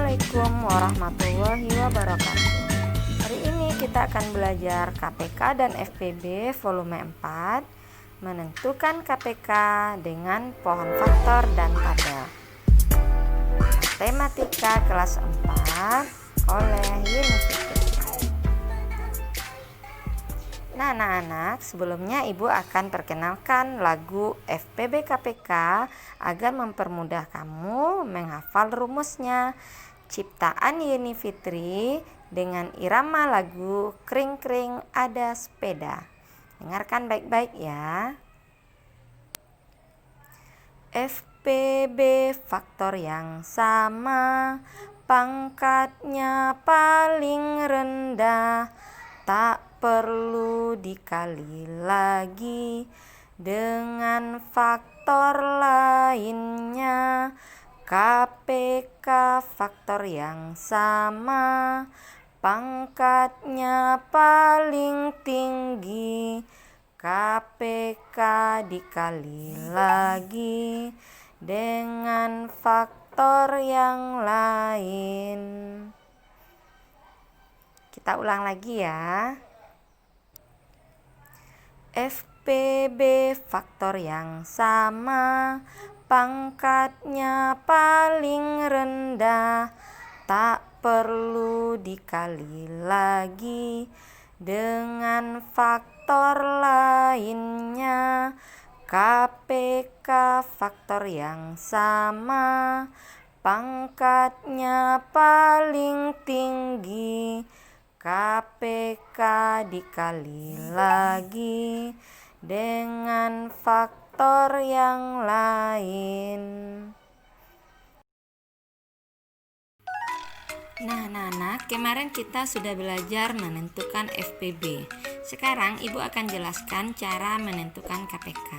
Assalamualaikum warahmatullahi wabarakatuh. Hari ini kita akan belajar KPK dan FPB volume 4, menentukan KPK dengan pohon faktor dan tabel. Matematika kelas 4 oleh Yeni Fitri. Nah anak-anak, sebelumnya Ibu akan perkenalkan lagu FPB KPK agar mempermudah kamu menghafal rumusnya. Ciptaan Yeni Fitri dengan irama lagu Kring Kring Ada Sepeda. Dengarkan baik-baik ya. FPB faktor yang sama, pangkatnya paling rendah, tak perlu dikali lagi dengan faktor lainnya. KPK faktor yang sama, pangkatnya paling tinggi. KPK dikali lagi dengan faktor yang lain. Kita ulang lagi ya. FPB faktor yang sama, pangkatnya paling rendah, tak perlu dikali lagi dengan faktor lainnya. KPK faktor yang sama, pangkatnya paling tinggi. KPK dikali lagi dengan faktor yang lain. Nah, anak-anak, kemarin kita sudah belajar menentukan FPB. Sekarang Ibu akan jelaskan cara menentukan KPK.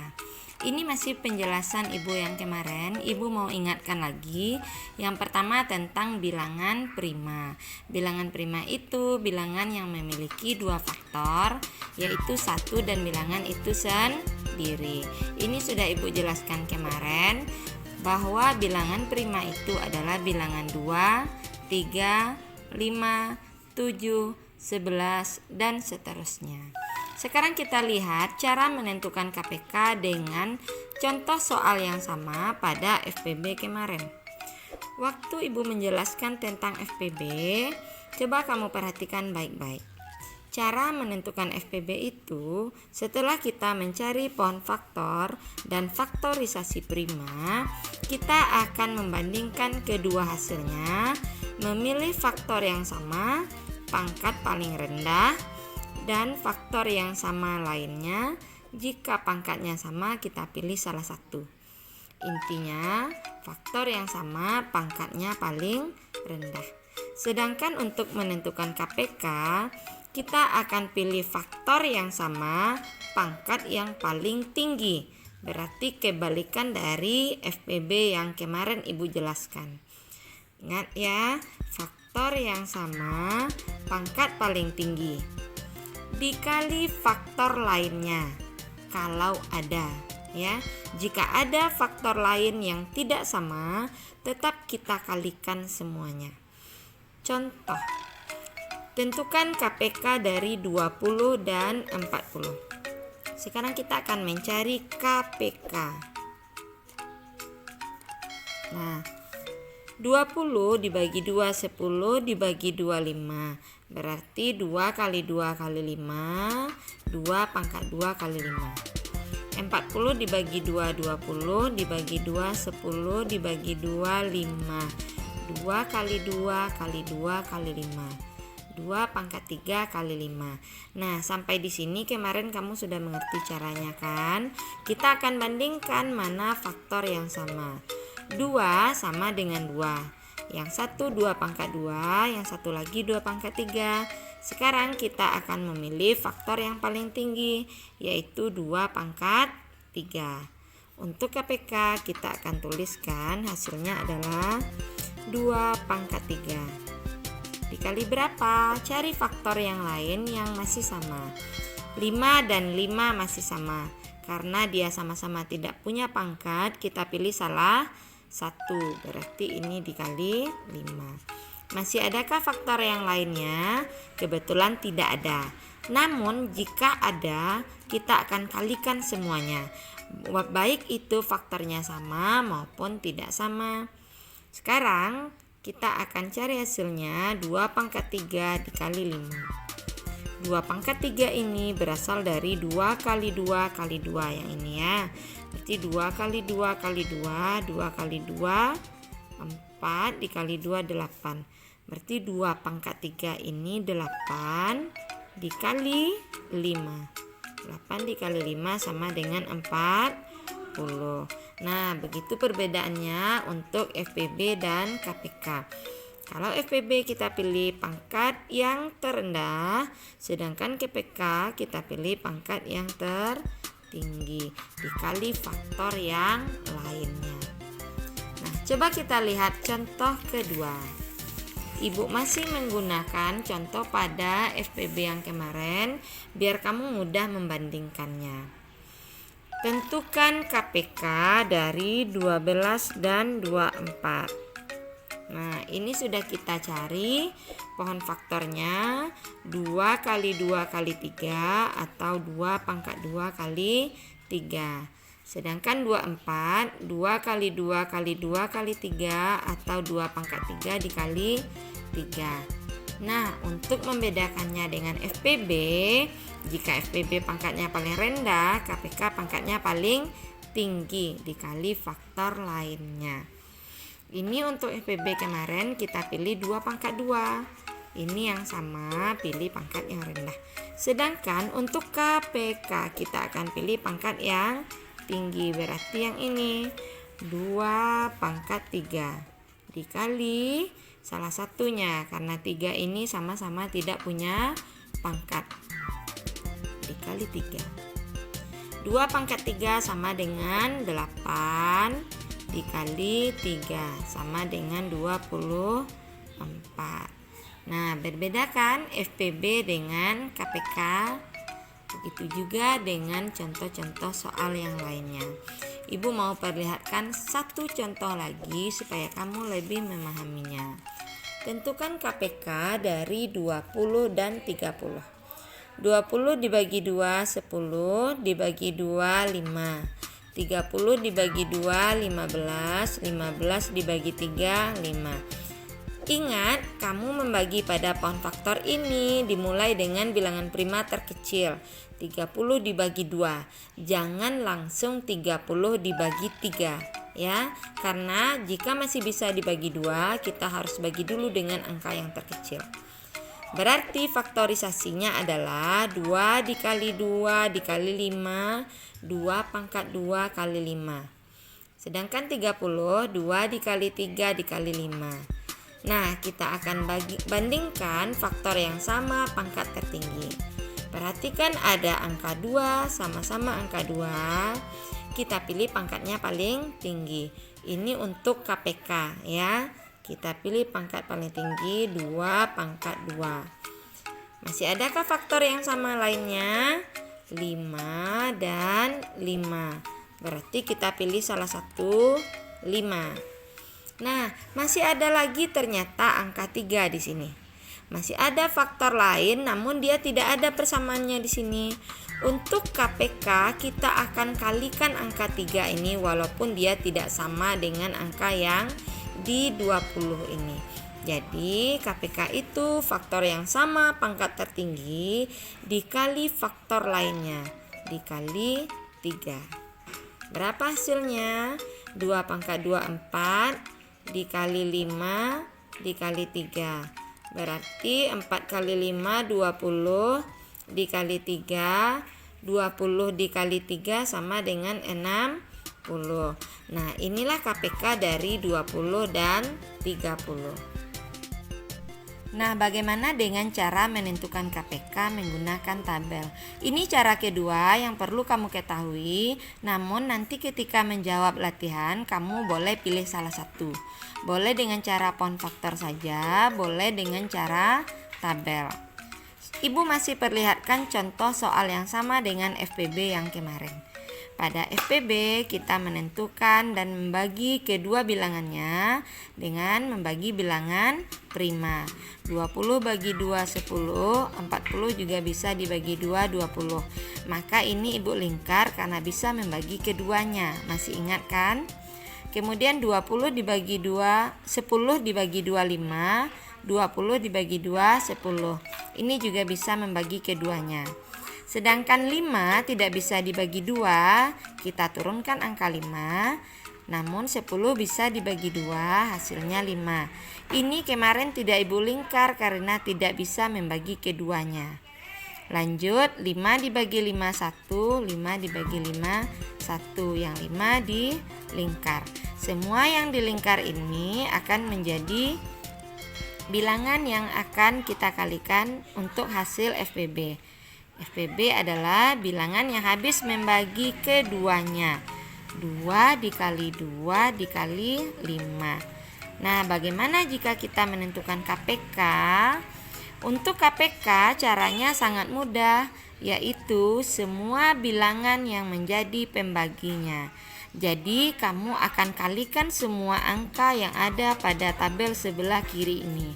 Ini masih penjelasan Ibu yang kemarin. Ibu mau ingatkan lagi. Yang pertama tentang bilangan prima. Bilangan prima itu bilangan yang memiliki dua faktor, yaitu 1 dan bilangan itu sendiri. Ini sudah Ibu jelaskan kemarin, bahwa bilangan prima itu adalah bilangan 2, 3, 5, 7, 11, dan seterusnya. Sekarang kita lihat cara menentukan KPK dengan contoh soal yang sama pada FPB kemarin. Waktu Ibu menjelaskan tentang FPB, coba kamu perhatikan baik-baik. Cara menentukan FPB itu, setelah kita mencari pohon faktor dan faktorisasi prima, kita akan membandingkan kedua hasilnya, memilih faktor yang sama, pangkat paling rendah, dan faktor yang sama lainnya. Jika pangkatnya sama, kita pilih salah satu. Intinya, faktor yang sama, pangkatnya paling rendah. Sedangkan untuk menentukan KPK, kita akan pilih faktor yang sama, pangkat yang paling tinggi. Berarti kebalikan dari FPB yang kemarin Ibu jelaskan. Ingat ya, faktor yang sama, pangkat paling tinggi dikali faktor lainnya kalau ada ya. Jika ada faktor lain yang tidak sama, tetap kita kalikan semuanya. Contoh, tentukan KPK dari 20 dan 40. Sekarang kita akan mencari KPK. Nah, 20 dibagi 2, 10 dibagi 2, 5. Berarti 2 kali 2 kali 5, 2 pangkat 2 kali 5. 40 dibagi 2, 20 dibagi 2, 10 dibagi 2, 5. 2 kali 2 kali 2 kali 5. 2 pangkat 3 kali 5. Nah, sampai di sini kemarin kamu sudah mengerti caranya kan? Kita akan bandingkan mana faktor yang sama. 2 sama dengan 2. Yang satu 2 pangkat 2, yang satu lagi 2 pangkat 3. Sekarang kita akan memilih faktor yang paling tinggi, yaitu 2 pangkat 3. Untuk KPK kita akan tuliskan hasilnya adalah 2 pangkat 3. Dikali berapa? Cari faktor yang lain yang masih sama. 5 dan 5 masih sama. Karena dia sama-sama tidak punya pangkat, kita pilih salah 1, berarti ini dikali 5. Masih adakah faktor yang lainnya? Kebetulan tidak ada. Namun jika ada, kita akan kalikan semuanya, baik itu faktornya sama maupun tidak sama. Sekarang kita akan cari hasilnya. 2 pangkat 3 dikali 5. 2 pangkat 3 ini berasal dari 2 kali 2 kali 2 yang ini ya. Berarti 2 kali 2 kali 2, 2 kali 2, 4 dikali 2, 8. Berarti 2 pangkat 3 ini 8 dikali 5. 8 dikali 5 sama dengan 40. Nah, begitu perbedaannya untuk FPB dan KPK. Kalau FPB kita pilih pangkat yang terendah, sedangkan KPK kita pilih pangkat yang tertinggi dikali faktor yang lainnya. Nah, coba kita lihat contoh kedua. Ibu masih menggunakan contoh pada FPB yang kemarin biar kamu mudah membandingkannya. Tentukan KPK dari 12 dan 24. Nah, ini sudah kita cari pohon faktornya 2 kali 2 kali 3 atau 2 pangkat 2 kali 3. Sedangkan 24, 2 kali 2 kali 2 kali 3 atau 2 pangkat 3 dikali 3. Nah, untuk membedakannya dengan FPB, jika FPB pangkatnya paling rendah, KPK pangkatnya paling tinggi dikali faktor lainnya. Ini untuk FPB kemarin kita pilih 2 pangkat 2. Ini yang sama, pilih pangkat yang rendah. Sedangkan untuk KPK kita akan pilih pangkat yang tinggi. Berarti yang ini 2 pangkat 3 dikali salah satunya, karena 3 ini sama-sama tidak punya pangkat, dikali 3. 2 pangkat 3 sama dengan 8 dikali 3 sama dengan 24. Nah, berbeda kan FPB dengan KPK? Begitu juga dengan contoh-contoh soal yang lainnya. Ibu mau perlihatkan satu contoh lagi supaya kamu lebih memahaminya. Tentukan KPK dari 20 dan 30. 20 dibagi 2, 10 dibagi 2, 5. 30 dibagi 2, 15. 15 dibagi 3, 5. Ingat, kamu membagi pada pohon faktor ini dimulai dengan bilangan prima terkecil. 30 dibagi 2. Jangan langsung 30 dibagi 3 ya. Karena jika masih bisa dibagi 2, kita harus bagi dulu dengan angka yang terkecil. Berarti faktorisasinya adalah 2 dikali 2 dikali 5, 2 pangkat 2 kali 5. Sedangkan 30, 2 dikali 3 dikali 5. Nah, kita akan bandingkan faktor yang sama pangkat tertinggi. Perhatikan ada angka 2, sama-sama angka 2. Kita pilih pangkatnya paling tinggi. Ini untuk KPK ya. Kita pilih pangkat paling tinggi 2 pangkat 2. Masih adakah faktor yang sama lainnya? 5 dan 5. Berarti kita pilih salah satu 5. Nah, masih ada lagi ternyata angka 3 di sini. Masih ada faktor lain namun dia tidak ada persamaannya di sini. Untuk KPK kita akan kalikan angka 3 ini walaupun dia tidak sama dengan angka yang di 20 ini. Jadi KPK itu faktor yang sama pangkat tertinggi dikali faktor lainnya dikali 3. Berapa hasilnya? 2 pangkat 2, 4 dikali 5 dikali 3. Berarti 4 kali 5 20 dikali 3, 20 dikali 3 sama dengan 60. Nah, inilah KPK dari 20 dan 30. Nah, bagaimana dengan cara menentukan KPK menggunakan tabel? Ini cara kedua yang perlu kamu ketahui. Namun nanti ketika menjawab latihan, kamu boleh pilih salah satu. Boleh dengan cara pohon faktor saja, boleh dengan cara tabel. Ibu masih perlihatkan contoh soal yang sama dengan FPB yang kemarin. Pada FPB kita menentukan dan membagi kedua bilangannya dengan membagi bilangan prima. 20 bagi 2 10, 40 juga bisa dibagi 2 20. Maka ini Ibu lingkar karena bisa membagi keduanya. Masih ingat kan? Kemudian 20 dibagi 2, 10 dibagi 2 5, 20 dibagi 2 10. Ini juga bisa membagi keduanya. Sedangkan 5 tidak bisa dibagi 2, kita turunkan angka 5. Namun 10 bisa dibagi 2, hasilnya 5. Ini kemarin tidak Ibu lingkar karena tidak bisa membagi keduanya. Lanjut, 5 dibagi 5 1, 5 dibagi 5 1, yang 5 dilingkar. Semua yang dilingkar ini akan menjadi bilangan yang akan kita kalikan untuk hasil FPB. FPB adalah bilangan yang habis membagi keduanya. 2 dikali 2 dikali 5. Nah, bagaimana jika kita menentukan KPK? Untuk KPK caranya sangat mudah, yaitu semua bilangan yang menjadi pembaginya. Jadi kamu akan kalikan semua angka yang ada pada tabel sebelah kiri ini.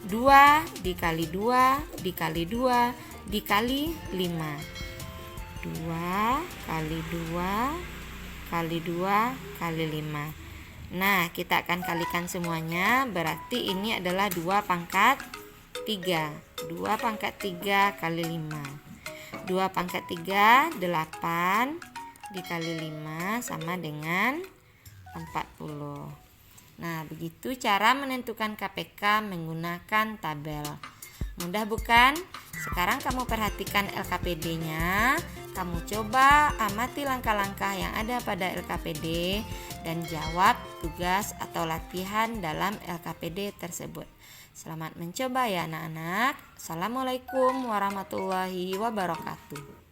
2 dikali 2 dikali 2 dikali 5. 2 kali 2 kali 2 kali 5. Nah, kita akan kalikan semuanya, berarti ini adalah 2 pangkat 3. 2 pangkat 3 kali 5. 2 pangkat 3 8 dikali 5 sama dengan 40. Nah, begitu cara menentukan KPK menggunakan tabel. Mudah bukan? Sekarang kamu perhatikan LKPD-nya. Kamu coba amati langkah-langkah yang ada pada LKPD dan jawab tugas atau latihan dalam LKPD tersebut. Selamat mencoba ya anak-anak. Assalamualaikum warahmatullahi wabarakatuh.